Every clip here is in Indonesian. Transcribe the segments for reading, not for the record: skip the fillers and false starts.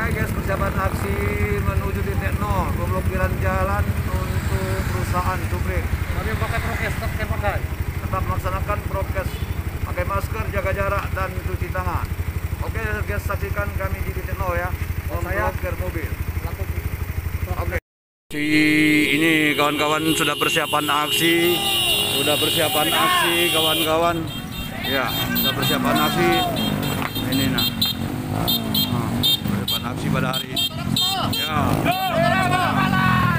Hai guys, persiapan aksi menuju titik nol, pemblokiran jalan untuk perusahaan Supreme. Mari pakai prokes, Tetap melaksanakan prokes, pakai masker, jaga jarak, dan cuci tangan. Oke guys, saksikan kami di titik nol ya, memblokir mobil. Oke. Ini kawan-kawan sudah persiapan aksi, kawan-kawan. Ya, sudah persiapan aksi. Ini nah. Persiapan aksi pada hari ini. Ya.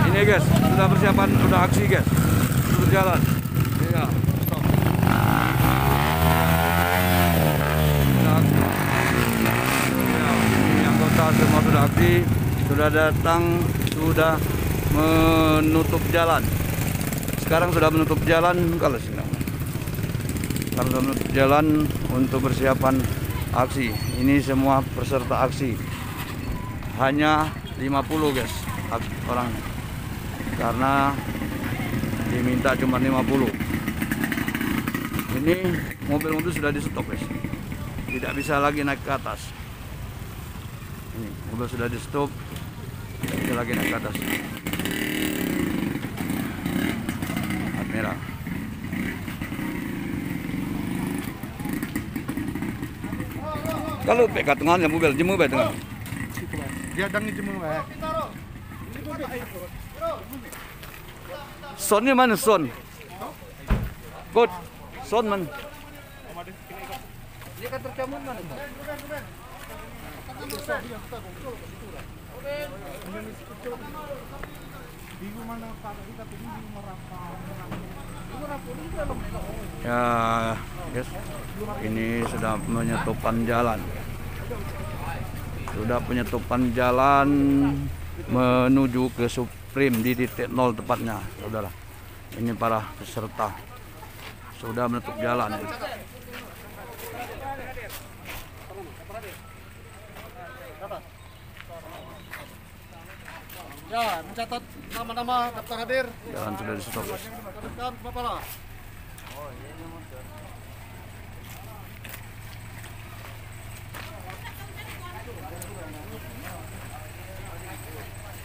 Ini guys, sudah persiapan, sudah aksi guys. Sudah berjalan. Ya. Sudah aksi. Ya, ini anggota semua sudah aksi, sudah datang, sudah menutup jalan. Sekarang sudah menutup jalan Sekarang sudah menutup jalan untuk persiapan aksi. Ini semua peserta aksi. Hanya 50 guys orang. Karena diminta cuma 50. Ini mobil-mobil sudah di stop guys. Tidak bisa lagi naik ke atas. Ini mobil sudah di stop. Tidak bisa lagi naik ke atas. Merah. Kalau pek katungan ya mobil jemu be tengah. Dia dang jemu be. Sonnya mana son? God. Son man. Dia kan tercamun mana? Ya, guys, ini sudah penyetopan jalan. Sudah penyetopan jalan menuju ke Supreme di titik nol tepatnya, saudara. Ini para peserta sudah menutup jalan. Ya, mencatat nama-nama daftar hadir. Jalan sudah di stop. Catatkan Bapak lah.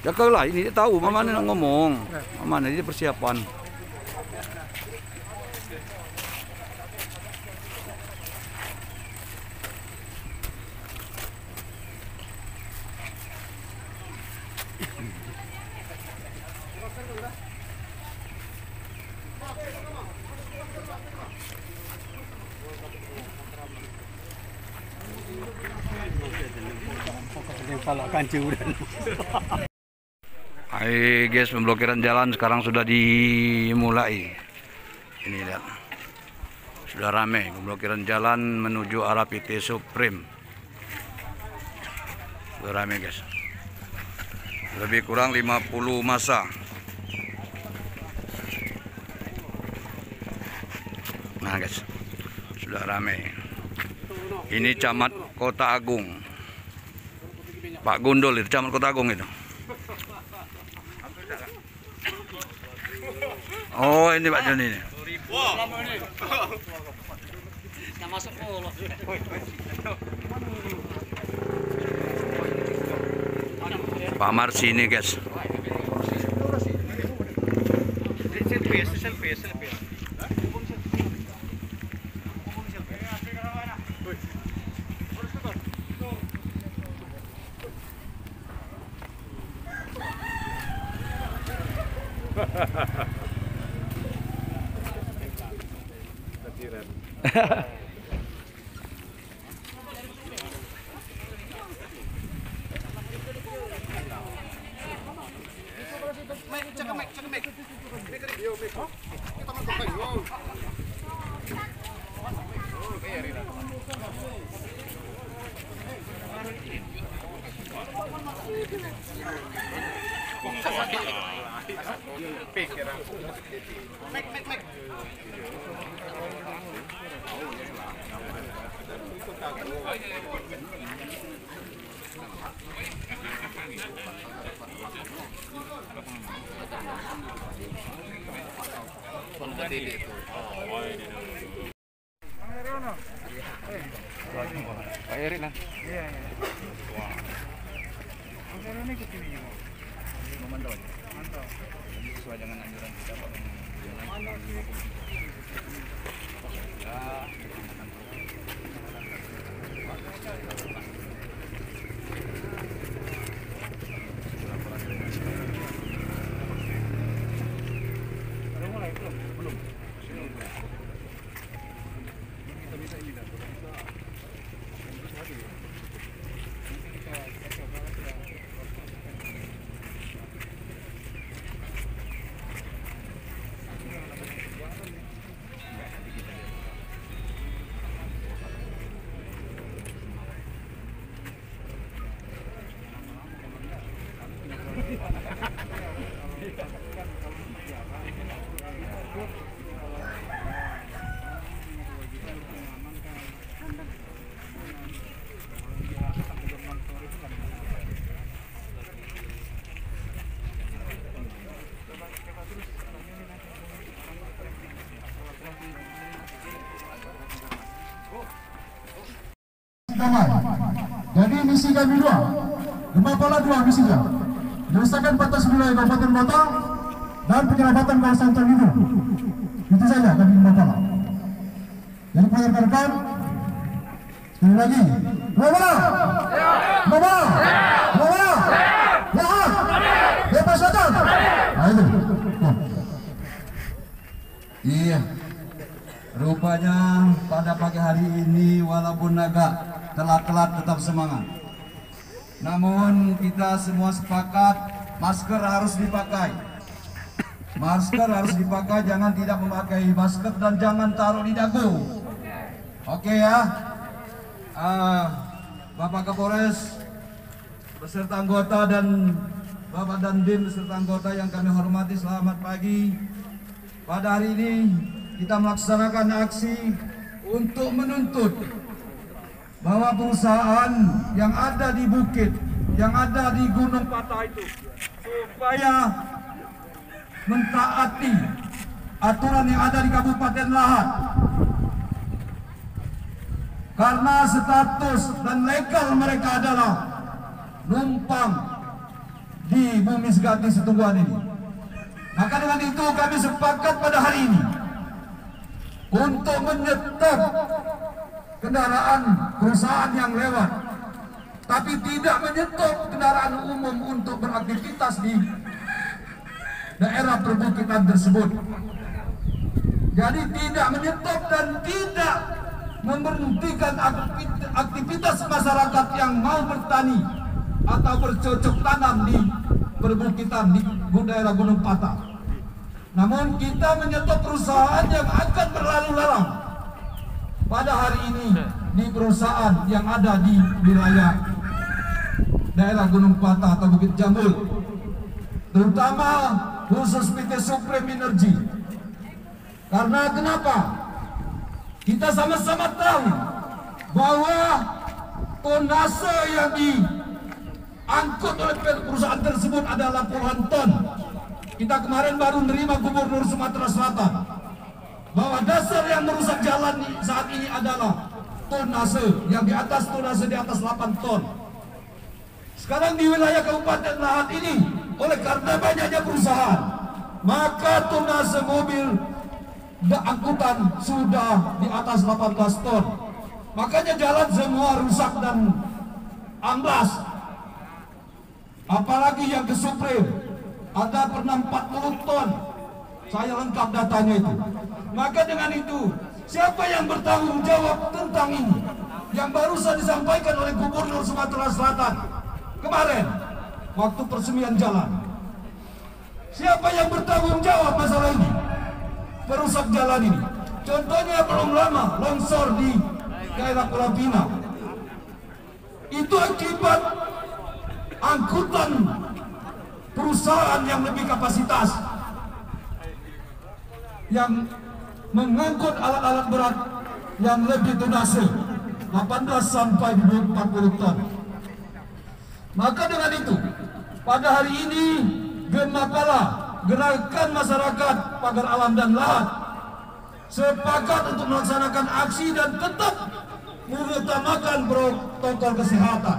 Ya kau lah, ini dia tahu mana nak ngomong, mana dia persiapan. Hai guys, pemblokiran jalan sekarang sudah dimulai. Ini lihat, sudah ramai pemblokiran jalan menuju arah PT Supreme. Sudah ramai guys. Lebih kurang 50 massa. Nah guys, sudah ramai. Ini Camat Kota Agung, Pak Gundul itu Camat Kota Agung itu. Oh ini Pak Joni ini. Pak Marsi ini guys. Pak Erik nah. Iya. Memantau aja. Jadi sesuai dengan anjuran kita Pak. Jadi misi kami dua, Gempa Pala 2 misinya menyelesaikan batas wilayah Kabupaten Kota dan penyelamatan kawasan terlindung. Itu saja kami Gempa Pala. Jadi para rekan-rekan, sekali lagi, Gempa Pala, Gempa Pala, Gempa Pala, Lahat, bebas datang. Nah itu. Iya, rupanya pada pagi hari ini walaupun agak telat-telat tetap semangat. Namun kita semua sepakat masker harus dipakai. Masker harus dipakai, jangan tidak memakai masker dan jangan taruh di dagu. Oke ya, Bapak Kapolres beserta anggota dan Bapak Dandim beserta anggota yang kami hormati, selamat pagi. Pada hari ini kita melaksanakan aksi untuk menuntut bahwa perusahaan yang ada di bukit, yang ada di Gunung Patah itu supaya mentaati aturan yang ada di Kabupaten Lahat, karena status dan legal mereka adalah numpang di Bumi Segati Situngguan ini. Maka dengan itu kami sepakat pada hari ini untuk menyetop kendaraan perusahaan yang lewat, tapi tidak menyetop kendaraan umum untuk beraktivitas di daerah perbukitan tersebut. Jadi tidak menyetop dan tidak memberhentikan aktivitas masyarakat yang mau bertani atau bercocok tanam di perbukitan di daerah Gunung Patah. Namun kita menyetop perusahaan yang akan berlalu lalang pada hari ini di perusahaan yang ada di wilayah daerah Gunung Patah atau Bukit Jambul, terutama khusus PT Supreme Energy. Karena kenapa? Kita sama-sama tahu bahwa tonnase yang diangkut oleh perusahaan tersebut adalah puluhan ton. Kita kemarin baru menerima Gubernur Sumatera Selatan bahwa dasar yang merusak jalan saat ini adalah tonnase yang di atas 8 ton. Sekarang di wilayah Kabupaten Lahat ini oleh karena banyaknya perusahaan, maka tonnase mobil angkutan sudah di atas 18 ton. Makanya jalan semua rusak dan amblas. Apalagi yang ke Supreme ada pernah 40 ton. Saya lengkap datanya itu. Maka dengan itu, siapa yang bertanggung jawab tentang ini? Yang barusan disampaikan oleh Gubernur Sumatera Selatan kemarin waktu peresmian jalan. Siapa yang bertanggung jawab masalah ini? Perusak jalan ini. Contohnya belum lama longsor di daerah Pulau Pinang. Itu akibat angkutan perusahaan yang lebih kapasitas, yang mengangkut alat-alat berat yang lebih tonnase 18 sampai 40 ton. Maka dengan itu pada hari ini Gempa Pala, Gerakan Masyarakat Pagar Alam dan Lahat, sepakat untuk melaksanakan aksi dan tetap mengutamakan protokol kesehatan.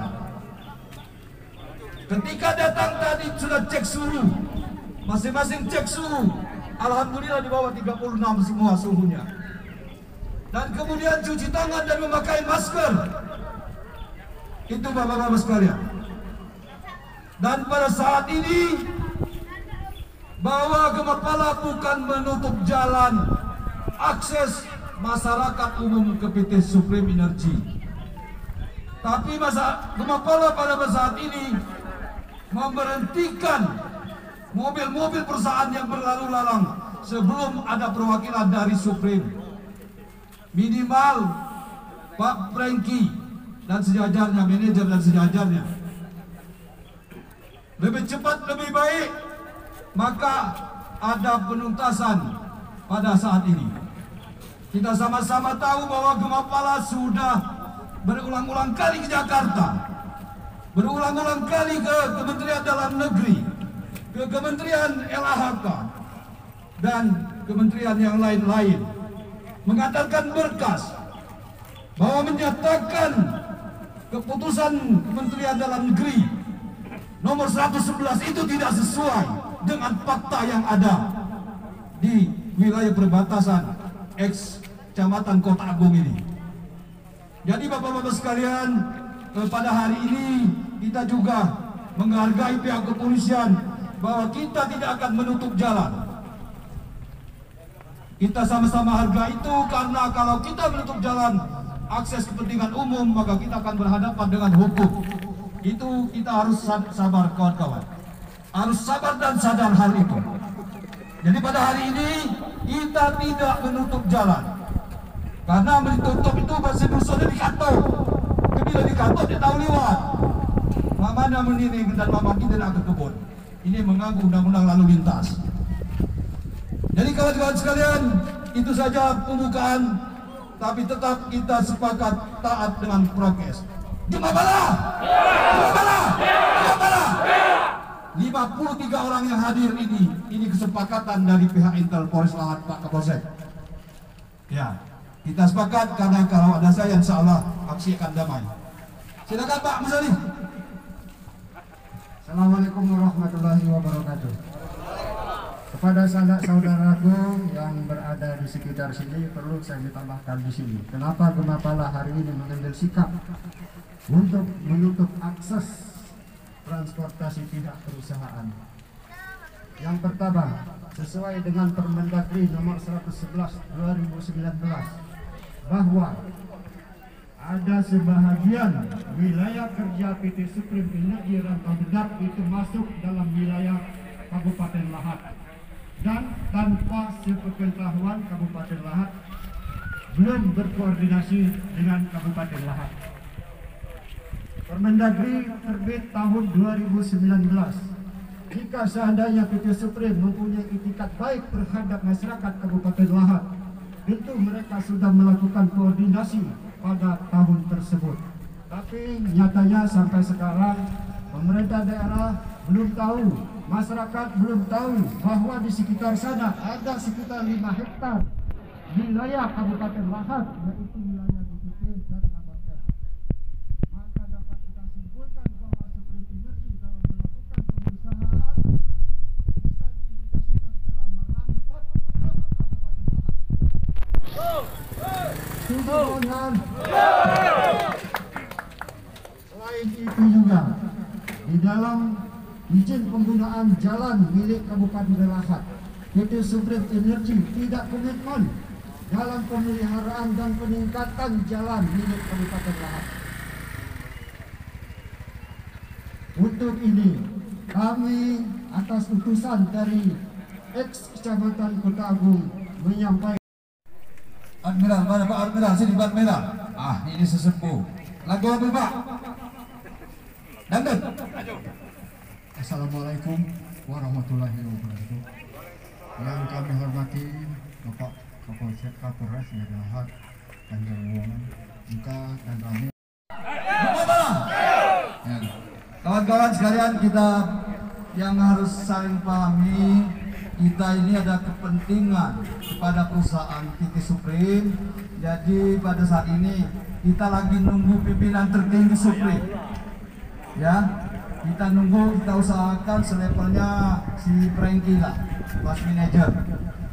Ketika datang tadi sudah cek suhu, masing-masing cek suhu. Alhamdulillah di bawah 36 semua suhunya. Dan kemudian cuci tangan dan memakai masker. Itu bapak-bapak sekalian. Dan pada saat ini bahwa Gemapala bukan menutup jalan akses masyarakat umum ke PT Supreme Energy. Tapi Gemapala pada saat ini memberhentikan mobil-mobil perusahaan yang berlalu lalang sebelum ada perwakilan dari Supreme. Minimal Pak Franky dan sejajarnya, manajer dan sejajarnya. Lebih cepat, lebih baik, maka ada penuntasan pada saat ini. Kita sama-sama tahu bahwa Gemapala sudah berulang-ulang kali ke Jakarta, berulang-ulang kali ke Kementerian Dalam Negeri, ke Kementerian LHK, dan kementerian yang lain-lain, mengantarkan berkas bahwa menyatakan keputusan Kementerian Dalam Negeri nomor 111 itu tidak sesuai dengan fakta yang ada di wilayah perbatasan Kecamatan Kota Agung ini. Jadi bapak-bapak sekalian, pada hari ini kita juga menghargai pihak kepolisian bahwa kita tidak akan menutup jalan. Kita sama-sama hargai itu, karena kalau kita menutup jalan akses kepentingan umum, maka kita akan berhadapan dengan hukum. Itu kita harus sabar kawan-kawan. Harus sabar dan sadar hal itu. Jadi pada hari ini kita tidak menutup jalan. Karena menutup itu masih berusaha di kantor. Bila di kantor dia tahu lewat. Mamanya meniring dan mama kita nak ke kebun. Ini mengganggu undang-undang lalu lintas. Jadi kawan-kawan sekalian, itu saja pembukaan. Tapi tetap kita sepakat taat dengan prokes. Gemapala! Gemapala! Gemapala! 53 orang yang hadir ini kesepakatan dari pihak Intel Polres Lahat Pak Kapolsek. Ya, kita sepakat karena kalau ada saya insya Allah aksi akan damai. Silakan Pak Musali. Assalamualaikum warahmatullahi wabarakatuh. Kepada saudara-saudaraku yang berada di sekitar sini, perlu saya tambahkan di sini. Kenapa Gemapala hari ini mengambil sikap untuk menutup akses transportasi pihak perusahaan? Yang pertama, sesuai dengan Permendagri nomor 111 2019, bahwa ada sebahagian wilayah kerja PT Supreme Energy Rantau Bedak itu masuk dalam wilayah Kabupaten Lahat, dan tanpa sepengetahuan Kabupaten Lahat, belum berkoordinasi dengan Kabupaten Lahat. Permendagri terbit tahun 2019. Jika seandainya PT Supreme mempunyai itikat baik terhadap masyarakat Kabupaten Lahat, tentu mereka sudah melakukan koordinasi pada tahun tersebut. Tapi nyatanya sampai sekarang pemerintah daerah belum tahu, masyarakat belum tahu bahwa di sekitar sana ada sekitar 5 hektar wilayah Kabupaten Lahat, yaitu wilayah DPP dan Kabupaten. Maka dapat kita simpulkan bahwa Supreme Energy dalam melakukan pengusahaan bisa diindikasikan dalam merampas Kabupaten Lahat. Selain itu juga di dalam izin penggunaan jalan milik Kabupaten Lahat, PT Supreme Energy tidak komitmen dalam pemeliharaan dan peningkatan jalan milik Kabupaten Lahat. Untuk ini kami atas utusan dari Kecamatan Kota Agung menyampaikan. Admiral, mana Pak Admiral? Sini Pak Admiral. Ah, ini sesepuh. Lagu apa Pak? Dangdut. Assalamualaikum warahmatullahi wabarakatuh. Yang kami hormati Bapak Kapolsek Kapolres Lahat dan Jawa Muka dan Rami. Ya. Kawan-kawan sekalian, kita yang harus saling pahami, kita ini ada kepentingan kepada perusahaan PT Supreme. Jadi pada saat ini kita lagi nunggu pimpinan tertinggi Supreme. Ya, kita nunggu, kita usahakan selevelnya si Franky lah, pas manajer.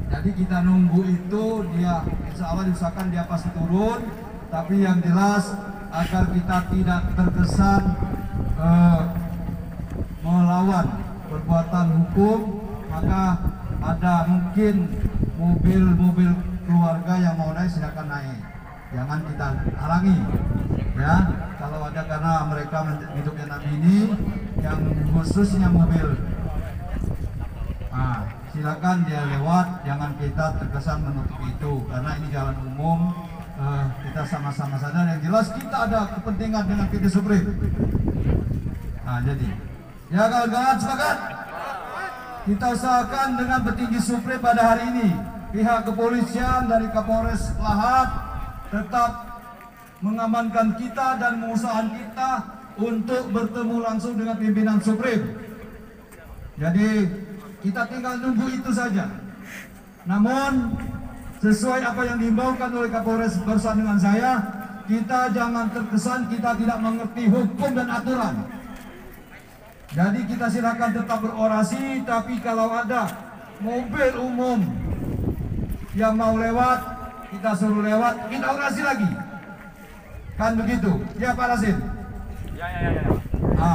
Jadi kita nunggu itu dia, insya Allah diusahakan dia pasti turun. Tapi yang jelas agar kita tidak terkesan melawan perbuatan hukum, maka ada mungkin mobil-mobil keluarga yang mau naik silakan naik, jangan kita halangi ya. Kalau ada, karena mereka hidupnya Nabi ini yang khususnya mobil, silakan dia lewat, jangan kita terkesan menutup itu karena ini jalan umum. Kita sama-sama sadar, yang jelas kita ada kepentingan dengan PT Supreme. Jadi ya kawan-kawan, sepakat kita usahakan dengan petinggi Supreme pada hari ini, pihak kepolisian dari Kapolres Lahat tetap mengamankan kita dan mengusahakan kita untuk bertemu langsung dengan pimpinan Supreme. Jadi kita tinggal nunggu itu saja. Namun sesuai apa yang diimbaukan oleh Kapolres bersama dengan saya, kita jangan terkesan kita tidak mengerti hukum dan aturan. Jadi kita silakan tetap berorasi, tapi kalau ada mobil umum yang mau lewat, kita suruh lewat, kita orasi lagi. Kan begitu, ya Pak Rasim? Ya.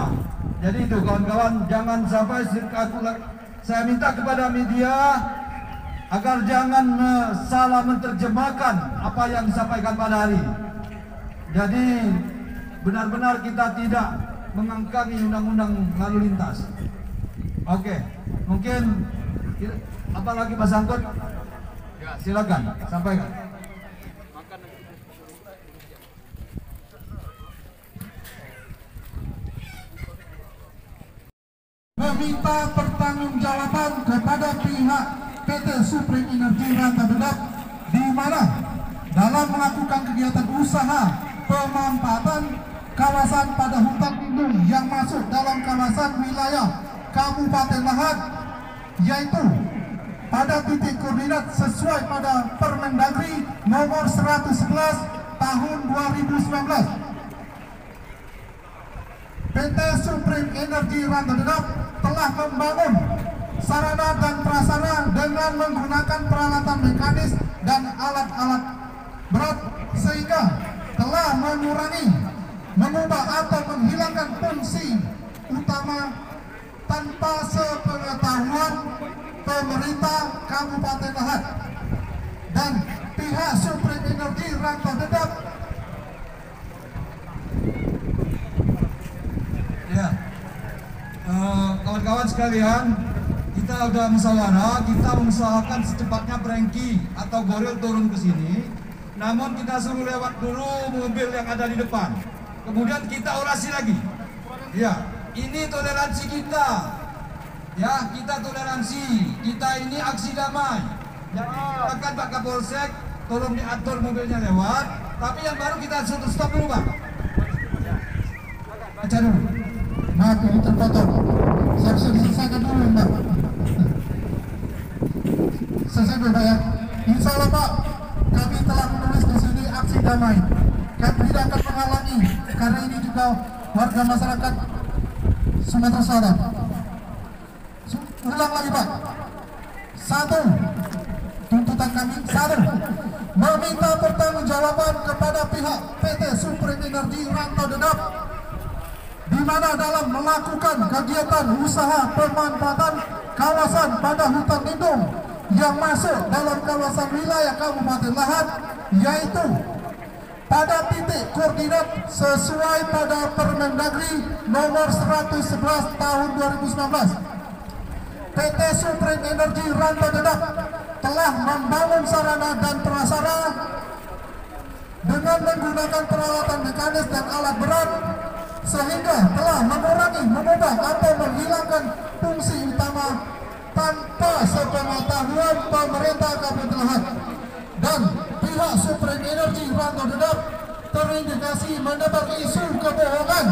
Jadi itu kawan-kawan, jangan sampai saya minta kepada media agar jangan salah menerjemahkan apa yang disampaikan pada hari ini. Jadi benar-benar kita tidak mengangkangi undang-undang lalu lintas. Oke, mungkin apa lagi Pak Sangkut? Ya, silakan sampaikan. Meminta pertanggungjawaban kepada pihak PT Supreme Energy Rantau Dedap, di mana dalam melakukan kegiatan usaha pemanfaatan kawasan pada hutan lindung yang masuk dalam kawasan wilayah Kabupaten Lahat, yaitu pada titik koordinat sesuai pada Permendagri nomor 111 tahun 2019. PT Supreme Energy Rantau Dedap telah membangun sarana dan prasarana dengan menggunakan peralatan mekanis dan alat-alat berat, sehingga telah mengurangi, mengubah atau menghilangkan fungsi utama tanpa sepengetahuan pemerintah Kabupaten Lahat dan pihak Supreme Energy Rantau Dedap. Ya, kawan-kawan sekalian, kita udah musyawarah, kita mengusahakan secepatnya Franky atau Goril turun ke sini. Namun kita suruh lewat dulu mobil yang ada di depan. Kemudian kita orasi lagi. Ya, ini toleransi kita. Ya, kita toleransi. Kita ini aksi damai. Jadi akan Pak Kapolsek tolong diatur mobilnya lewat. Tapi yang baru kita suruh stop dulu, Pak. Baca dulu. Maaf, ini terpotong. Saya selesaikan dulu, Mbak. Selesai dulu, Pak ya. Insya Allah, Pak, kami telah menulis di sini aksi damai. Kami tidak akan menghalangi, karena ini juga warga masyarakat Sumatera Selatan. Ulang lagi, Pak. 1. Tuntutan kami 1. Meminta pertanggungjawaban kepada pihak PT Supreme Energy Rantau Dedap, di mana dalam melakukan kegiatan usaha pemanfaatan kawasan pada hutan lindung yang masuk dalam kawasan wilayah Kabupaten Lahat, yaitu pada titik koordinat sesuai pada Permendagri nomor 111 tahun 2019. PT Supreme Energy Rantau Dedap telah membangun sarana dan prasarana dengan menggunakan peralatan mekanis dan alat berat, sehingga telah mengurangi, mengubah atau menghilangkan fungsi utama tanpa sepengetahuan pemerintah Kabupaten Lahat dan pihak Supreme Energy Rantau Dedap terindikasi menebar isu kebohongan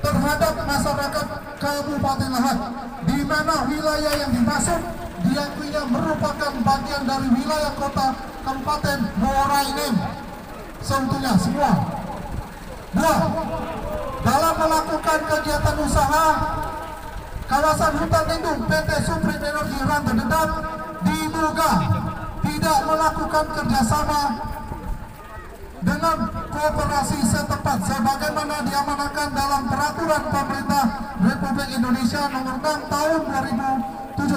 terhadap masyarakat Kabupaten Lahat, di mana wilayah yang dimaksud diakuinya merupakan bagian dari wilayah kota Kabupaten Muara Enim seutuhnya semua. 2. dalam melakukan kegiatan usaha kawasan hutan lindung PT Supreme Energy Rantau Dedap diduga tidak melakukan kerjasama dengan kooperasi setempat sebagaimana diamanahkan dalam peraturan pemerintah Republik Indonesia nomor 6 tahun 2007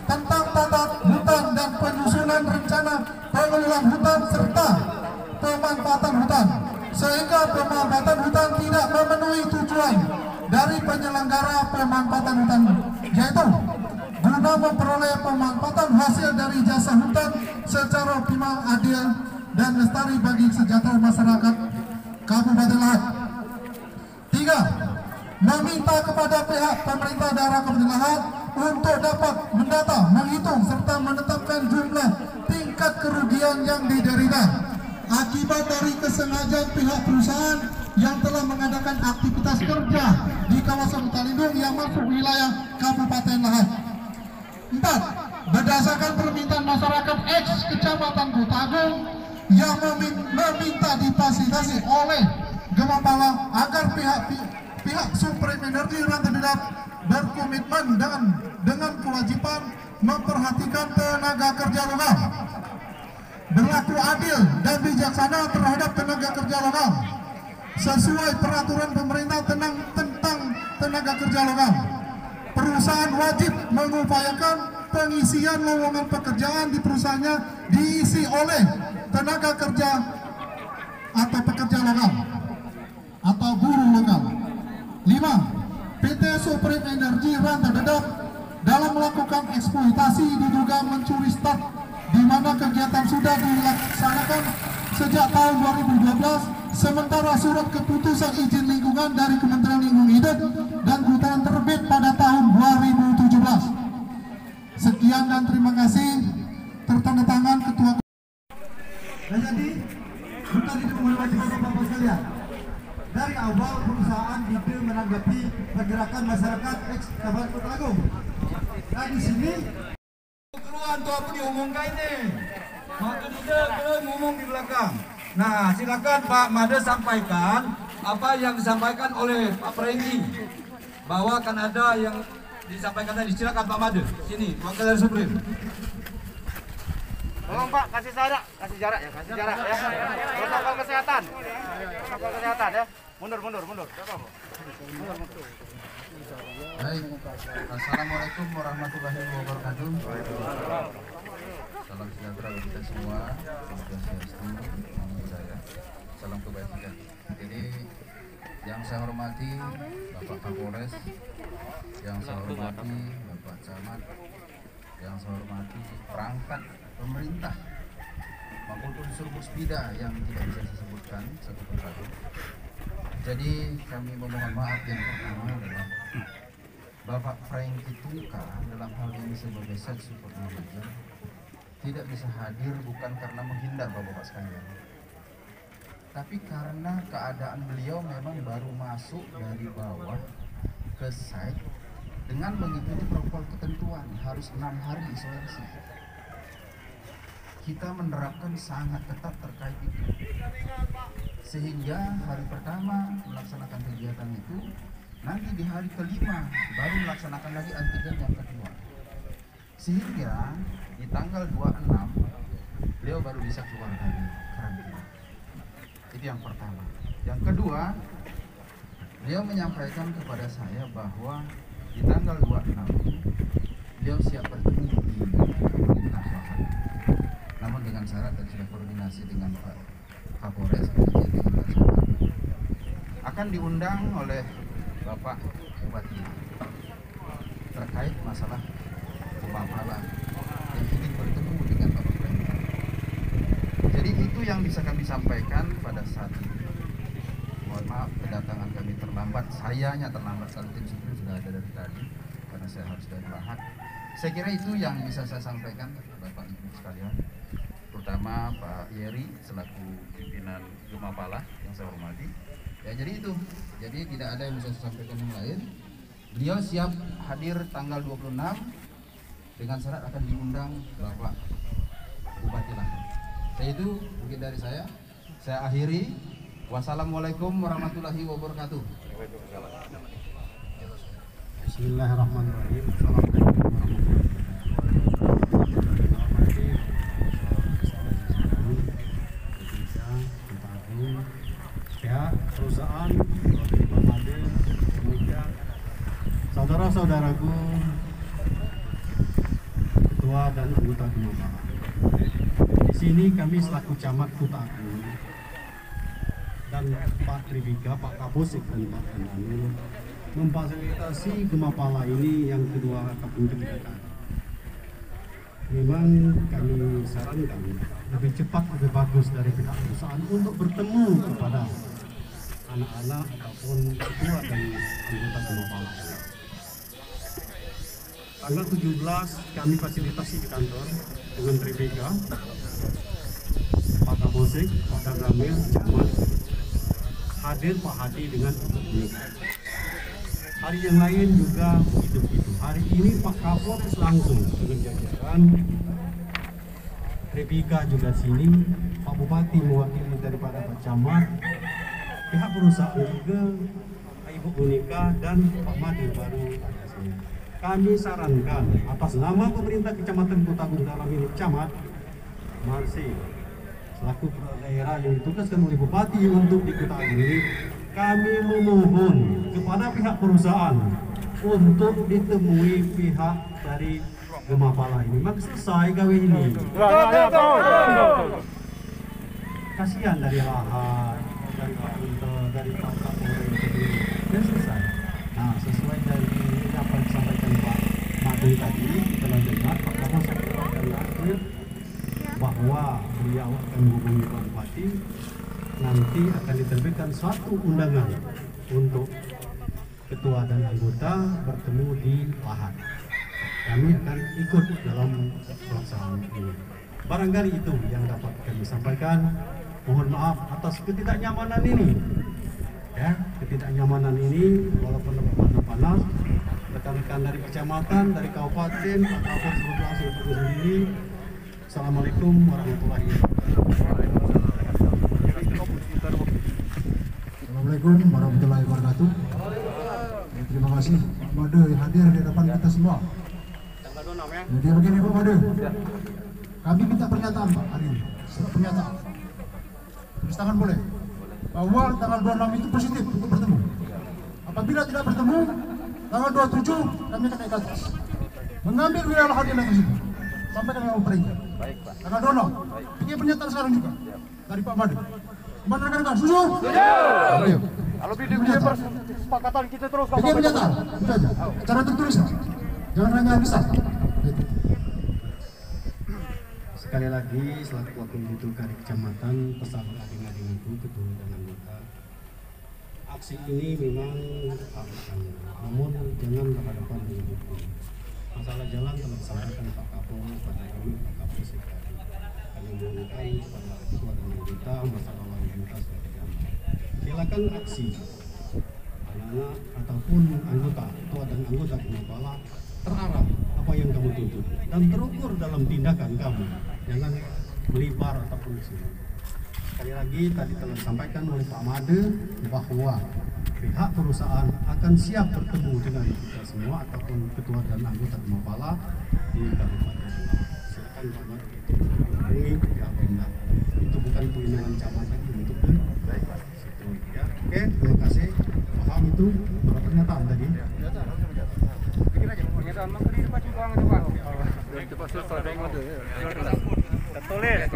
tentang tata hutan dan penyusunan rencana pengelolaan hutan serta pemanfaatan hutan, sehingga pemanfaatan hutan tidak memenuhi tujuan dari penyelenggara pemanfaatan hutan, yaitu guna memperoleh pemanfaatan hasil dari jasa hutan secara optimal, adil, dan lestari bagi sejahtera masyarakat Kabupaten Lahat. 3. Meminta kepada pihak pemerintah daerah Kabupaten Lahat untuk dapat mendata, menghitung, serta menetapkan jumlah tingkat kerugian yang diderita akibat dari kesengajaan pihak perusahaan yang telah mengadakan aktivitas kerja di kawasan hutan lindung yang masuk wilayah Kabupaten Lahat. 4. Berdasarkan permintaan masyarakat ex Kecamatan Kutagung yang meminta difasilitasi oleh Gemapala agar pihak Supreme Energy Rantau Dedap berkomitmen dengan kewajiban memperhatikan tenaga kerja lokal, berlaku adil dan bijaksana terhadap tenaga kerja lokal sesuai peraturan pemerintah tentang tenaga kerja lokal. Perusahaan wajib mengupayakan pengisian lowongan pekerjaan di perusahaannya diisi oleh tenaga kerja atau pekerja lokal atau buruh lokal. 5. PT Supreme Energy Rantau Dedap dalam melakukan eksploitasi diduga mencuri start, di mana kegiatan sudah dilaksanakan sejak tahun 2012, sementara surat keputusan izin lingkungan dari Kementerian Lingkungan Hidup dan Kehutanan terbit pada tahun 2017. Sekian dan terima kasih. Tertanda tangan Ketua. Dan jadi hutan itu menghormati bapak-bapak sekalian. Dari awal perusahaan ide menanggapi pergerakan masyarakat ex Kabupaten Kutagung. Nah di sini Keluar tuh apa diumumkan ini? Maka tidak ngomong di belakang. Nah, silakan Pak Made sampaikan apa yang disampaikan oleh Pak Prengki, bahwa akan ada yang disampaikan tadi. Silakan Pak Made, sini wakil dari Supreme. Tolong Pak, kasih jarak ya. Protokol kesehatan. Ya. Mundur. Baik, assalamualaikum warahmatullahi wabarakatuh. Salam sejahtera bagi kita semua. Salam kebajikan. Jadi yang saya hormati Bapak Kapolres, yang saya hormati Bapak Camat, yang saya hormati perangkat pemerintah maupun unsur puspida yang tidak bisa disebutkan satu persatu. Jadi kami memohon maaf yang pertama adalah Bapak Prengki Tungkar dalam hal ini sebagai Site Support Manager tidak bisa hadir bukan karena menghindar Bapak-Bapak sekalian, tapi karena keadaan beliau memang baru masuk dari bawah ke site dengan mengikuti protokol ketentuan harus 6 hari isolasi. Kita menerapkan sangat ketat terkait itu, sehingga hari pertama melaksanakan kegiatan itu, nanti di hari kelima baru melaksanakan lagi antigen yang kedua, sehingga di tanggal 26 beliau baru bisa keluar dari karantina. Itu yang pertama. Yang kedua, beliau menyampaikan kepada saya bahwa di tanggal 26 beliau siap bertemu di pemerintah Lahat, namun dengan syarat dan sudah koordinasi dengan Pak Kapolres dengan Pak Camat, akan diundang oleh Bapak Bupati terkait masalah Gemapala yang ingin bertemu dengan Bapak Prengki. Jadi itu yang bisa kami sampaikan pada saat ini. Mohon maaf kedatangan kami terlambat, sayanya terlambat, kalau tim Supreme sudah ada dari tadi karena saya harus dari Lahat. Saya kira itu yang bisa saya sampaikan Bapak Ibu sekalian, terutama Pak Yeri selaku pimpinan Gemapala yang saya hormati. Ya, jadi itu. Jadi tidak ada yang bisa saya sampaikan yang lain. Beliau siap hadir tanggal 26 dengan syarat akan diundang Bapak Bupati Lahat. Saya itu mungkin dari saya akhiri. Wassalamualaikum warahmatullahi wabarakatuh. Bismillahirrahmanirrahim. Assalamualaikum warahmatullahi wabarakatuh. Pihak perusahaan, saudara-saudaraku, ketua dan anggota Gemapala. Di sini kami selaku camat Kuta Agung dan Pak Tribika, Pak Kapusik dan Pak Kandanul memfasilitasi Gemapala ini yang kedua kampung kebijakan. Memang kami sarankan lebih cepat lebih bagus dari pihak perusahaan untuk bertemu kepada anak-anak ataupun ketua dan anggota Gemapala. Tanggal 17 kami fasilitasi di kantor dengan Tribika, Pak Kapusik, Pak Kandanul, camat, hadir Pak Hadi dengan ini. Hari yang lain juga begitu-begitu. Hari ini Pak Kapolres langsung dengan jajaran, Tribika juga sini, Pak Bupati mewakili daripada Pak Camat, pihak perusahaan juga, Ibu Unika dan Pak Madi baru ada sini. Kami sarankan atas nama pemerintah Kecamatan Kuta Agung dalam ini Camat Marsi selaku kepala daerah yang ditugaskan oleh Bupati untuk di Kuta Agung ini, kami memohon kepada pihak perusahaan untuk ditemui pihak dari Gemapala ini. Maka selesai gawe ini. Kasihan dari lahan, dari Pak Unto, dari Pak Kapolres dan selesai. Nah, sesuai dari apa yang disampaikan Pak Madu tadi, telah dengar Pak Kapolres dari akhir bahwa beliau akan menghubungi Pak Bupati. Nanti akan diterbitkan suatu undangan untuk ketua dan anggota bertemu di lahan. Kami akan ikut dalam pelaksanaan ini. Barangkali itu yang dapat kami sampaikan. Mohon maaf atas ketidaknyamanan ini. Ya, ketidaknyamanan ini walaupun panas, rekan-rekan dari kecamatan, dari kabupaten, Pak Kapolres langsung untuk sendiri. Assalamualaikum warahmatullahi wabarakatuh. Assalamualaikum warahmatullahi wabarakatuh. Terima kasih Pak Made yang hadir di depan kita semua. Jadi begini Pak Made, kami minta pernyataan Pak hari ini, surat pernyataan. Tulis tangan boleh, bahwa tanggal 26 itu positif untuk bertemu. Apabila tidak bertemu, tanggal 27 kami akan naik ke atas, mengambil wilayah lahan yang di situ, sampai kami mau perintah. Tanggal 26, bikin pernyataan sekarang juga dari Pak Made. Mana rekan-rekan, setuju? Setuju. Kalau video kesepakatan kita terus bikin pernyataan, itu aja. Cara tertulis, jangan hanya bisa. Sekali lagi, selaku wakil itu dari kecamatan, pesan adik-adikku, ketua dan anggota. Aksi ini memang akan, namun jangan berhadapan dengan hukum. Masalah jalan telah disampaikan Pak Kapolres pada kami, Pak Kapolres kami mohonkan kepada ketua dan anggota masalah lalu lintas seperti kami. Silakan aksi anak-anak ataupun anggota, ketua dan anggota Gemapala terarah apa yang kamu tuntut dan terukur dalam tindakan kamu. Jangan melibar ataupun sini. Sekali lagi tadi telah disampaikan oleh Pak Made bahwa pihak perusahaan akan siap bertemu dengan kita semua ataupun ketua dan anggota Gemapala di Kabupaten. Silakan Pak Made hubungi pihak Pemda. Itu bukan kewenangan camat lagi untuk ke situ. Ya, oke, terima kasih. Paham itu pernyataan tadi. bikin aja pernyataan mang di depan juga itu Pak. Cepat selesai dengan itu. Tulis.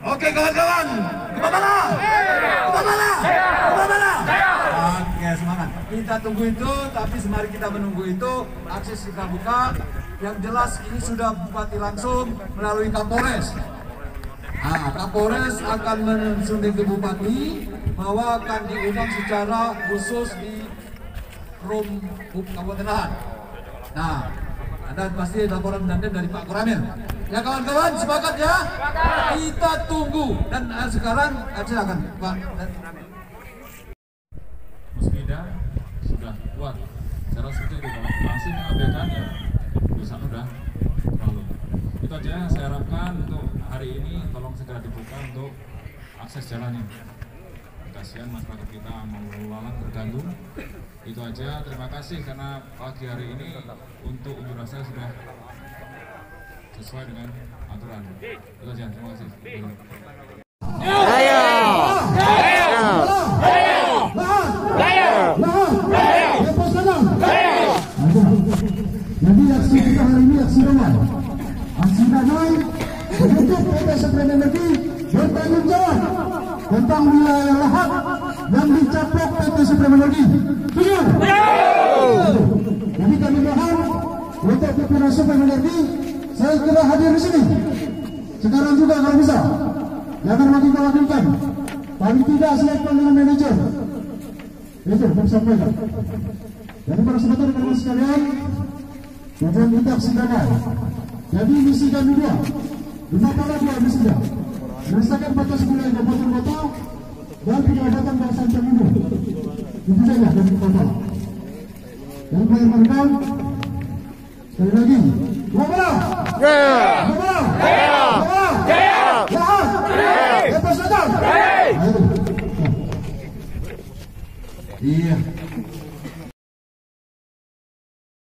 Oke kawan-kawan, Gemapala! Gemapala! Gemapala! Oke, semangat. Kita tunggu itu, tapi semari kita menunggu itu, akses kita buka. Yang jelas ini sudah Bupati langsung melalui Kapolres. Nah, Kapolres akan mensunting ke Bupati bahwa akan diundang secara khusus di room Kabupaten Lahan. Nah, ada pasti laporan dan dari Pak Koramil. Ya kawan-kawan, sepakat ya? Kita tunggu. Dan sekarang silakan Pak. Musbida sudah kuat. Saya rasa itu masih mengabaikan ya. Bisa udah terlalu. Itu aja saya harapkan untuk hari ini tolong segera dibuka untuk akses jalannya. kasihan masyarakat kita mau lalang terganggu. Itu aja, terima kasih karena pagi hari ini untuk unjuk rasa sudah sesuai dengan aturan. Itu aja, terima kasih. Jadi aksi kita hari ini aksi damai. Aksi damai untuk PT Supreme Energy bertanggung jawab tentang wilayah lahan yang dicaplok PT Supreme Energy. Setuju? Jadi kami mohon untuk PT Supreme Energy saya kira hadir di sini. Sekarang juga kalau bisa jangan wakil-wakilkan. Paling tidak selevel dengan manajer. Itu kami sampaikan. Jadi para sahabat dan kawan sekalian, tujuan kita aksi damai. Jadi misi kami dua, 52 misinya, menyelesaikan batas wilayah Kabupaten Kota dan penyelamatan kawasan Canggu. Itu saja dari kita. Dan bayar-bayar sekali lagi, Wabah, Wabah, Iya.